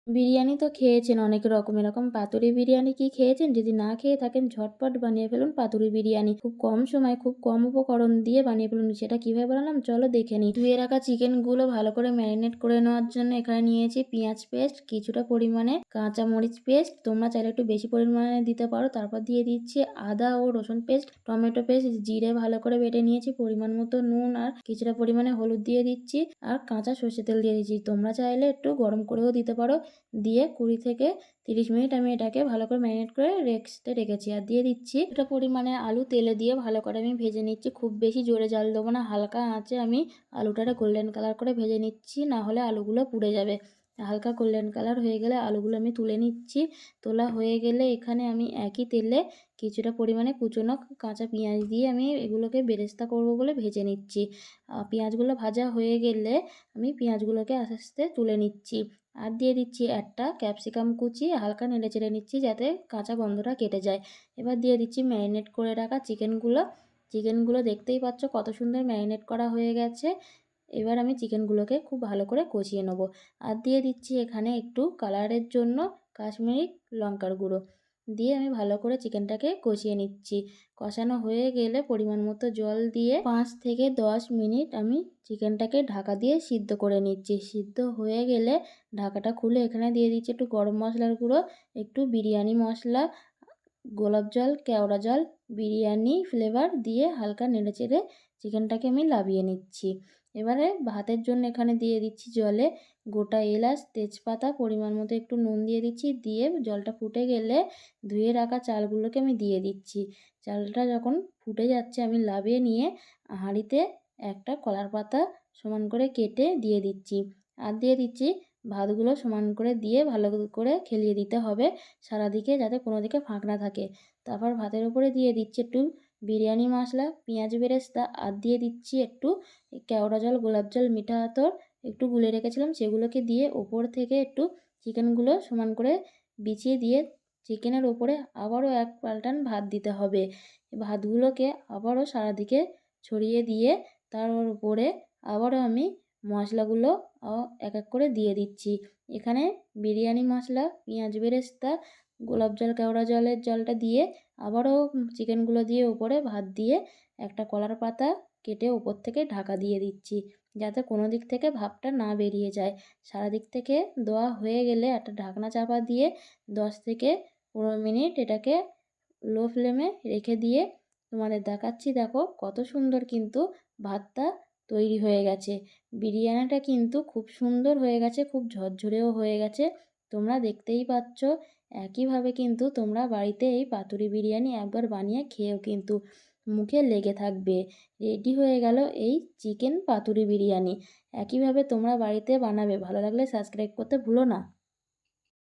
বিরিয়ানি তো খেয়েছেন অনেক রকম, এরকম পাতুরি বিরিয়ানি কি খেয়েছেন? যদি না খেয়ে থাকেন ঝটপট বানিয়ে ফেলুন পাতুরি বিরিয়ানি। খুব কম সময়ে খুব কম উপকরণ দিয়ে বানিয়ে ফেলুন। সেটা কীভাবে বানালাম চলো দেখে নিই। ধুয়ে রাখা চিকেনগুলো ভালো করে ম্যারিনেট করে নেওয়ার জন্য এখানে নিয়েছি পেঁয়াজ পেস্ট, কিছুটা পরিমাণে কাঁচা মরিচ পেস্ট, তোমরা চাইলে একটু বেশি পরিমাণে দিতে পারো। তারপর দিয়ে দিচ্ছি আদা ও রসুন পেস্ট, টমেটো পেস্ট, জিরে ভালো করে বেটে নিয়েছি, পরিমাণ মতো নুন আর কিছুটা পরিমাণে হলুদ দিয়ে দিচ্ছি আর কাঁচা সর্ষের তেল দিয়ে দিচ্ছি। তোমরা চাইলে একটু গরম করেও দিতে পারো। দিয়ে 20 থেকে 30 মিনিট আমি এটাকে ভালো করে ম্যারিনেট করে রেস্টে রেখেছি। আর দিয়ে দিচ্ছি একটা পরিমাণে আলু তেলে দিয়ে ভালো করে আমি ভেজে নিচ্ছি। খুব বেশি জোরে জাল দেবো না, হালকা আঁচে আমি আলুটাকে গোল্ডেন কালার করে ভেজে নিচ্ছি, না হলে আলুগুলো পুড়ে যাবে। হালকা গোল্ডেন কালার হয়ে গেলে আলুগুলো আমি তুলে নিচ্ছি। তোলা হয়ে গেলে এখানে আমি একই তেলে কিছুটা পরিমাণে কুচনো কাঁচা পেঁয়াজ দিয়ে আমি এগুলোকে বেরেস্তা করব বলে ভেজে নিচ্ছি। পেঁয়াজগুলো ভাজা হয়ে গেলে আমি পেঁয়াজগুলোকে আস্তে আস্তে তুলে নিচ্ছি। আর দিয়ে দিচ্ছি একটা ক্যাপসিকাম কুচি, হালকা নেড়ে চেড়ে নিচ্ছি যাতে কাঁচা গন্ধটা কেটে যায়। এবার দিয়ে দিচ্ছি ম্যারিনেট করে রাখা চিকেনগুলো দেখতেই পাচ্ছ কত সুন্দর ম্যারিনেট করা হয়ে গেছে। এবার আমি চিকেনগুলোকে খুব ভালো করে কষিয়ে নেবো। আর দিয়ে দিচ্ছি এখানে একটু কালারের জন্য কাশ্মীরি লঙ্কার গুঁড়ো দিয়ে আমি ভালো করে চিকেনটাকে কষিয়ে নিচ্ছি। কষানো হয়ে গেলে পরিমাণ মতো জল দিয়ে 5 থেকে 10 মিনিট আমি চিকেনটাকে ঢাকা দিয়ে সিদ্ধ করে নিচ্ছি। সিদ্ধ হয়ে গেলে ঢাকাটা খুলে এখানে দিয়ে দিচ্ছি একটু গরম মশলার গুঁড়ো, একটু বিরিয়ানি মশলা, গোলাপ জল, কেওড়া জল, বিরিয়ানি ফ্লেভার দিয়ে হালকা নেড়েচেড়ে চিকেনটাকে আমি লাবিয়ে নিচ্ছি। এবারে ভাতের জন্য এখানে দিয়ে দিচ্ছি জলে গোটা এলাচ, তেজপাতা, পরিমাণ মতো একটু নুন দিয়ে দিচ্ছি। দিয়ে জলটা ফুটে গেলে ধুয়ে রাখা চালগুলোকে আমি দিয়ে দিচ্ছি। চালটা যখন ফুটে যাচ্ছে আমি লাবিয়ে নিয়ে হাঁড়িতে একটা কলার পাতা সমান করে কেটে দিয়ে দিচ্ছি। আর দিয়ে দিচ্ছি ভাতগুলো সমান করে দিয়ে ভালো করে খেলিয়ে দিতে হবে সারাদিকে, যাতে কোনো দিকে ফাঁক না থাকে। তারপর ভাতের উপরে দিয়ে দিচ্ছি একটু বিরিয়ানি মশলা, পেঁয়াজ বেরেস্তা, আর দিয়ে দিচ্ছি একটু কেওড়া জল, গোলাপ জল, মিঠা আতর একটু গুলে রেখেছিলাম সেগুলোকে দিয়ে ওপর থেকে একটু চিকেনগুলো সমান করে বিছিয়ে দিয়ে চিকেনের ওপরে আবারও এক পাল্টান ভাত দিতে হবে। ভাতগুলোকে আবারও সারাদিকে ছড়িয়ে দিয়ে তার উপরে আবারও আমি মশলাগুলো এক এক করে দিয়ে দিচ্ছি। এখানে বিরিয়ানি মশলা, পেঁয়াজ বেরেস্তা, গোলাপ জল, কেওড়া জলের জলটা দিয়ে আবারও চিকেনগুলো দিয়ে উপরে ভাত দিয়ে একটা কলার পাতা কেটে ওপর থেকে ঢাকা দিয়ে দিচ্ছি, যাতে কোনো দিক থেকে ভাপটা না বেরিয়ে যায়। সারা দিক থেকে দেওয়া হয়ে গেলে একটা ঢাকনা চাপা দিয়ে 10 থেকে 15 মিনিট এটাকে লো ফ্লেমে রেখে দিয়ে তোমাদের দেখাচ্ছি। দেখো কত সুন্দর কিন্তু ভাতটা তৈরি হয়ে গেছে। বিরিয়ানিটা কিন্তু খুব সুন্দর হয়ে গেছে, খুব ঝরঝরেও হয়ে গেছে, তোমরা দেখতেই পাচ্ছ। একইভাবে কিন্তু তোমরা বাড়িতে এই পাতুরি বিরিয়ানি একবার বানিয়ে খেয়েও কিন্তু মুখে লেগে থাকবে। রেডি হয়ে গেল এই চিকেন পাতুরি বিরিয়ানি। একইভাবে তোমরা বাড়িতে বানাবে। ভালো লাগলে সাবস্ক্রাইব করতে ভুলো না।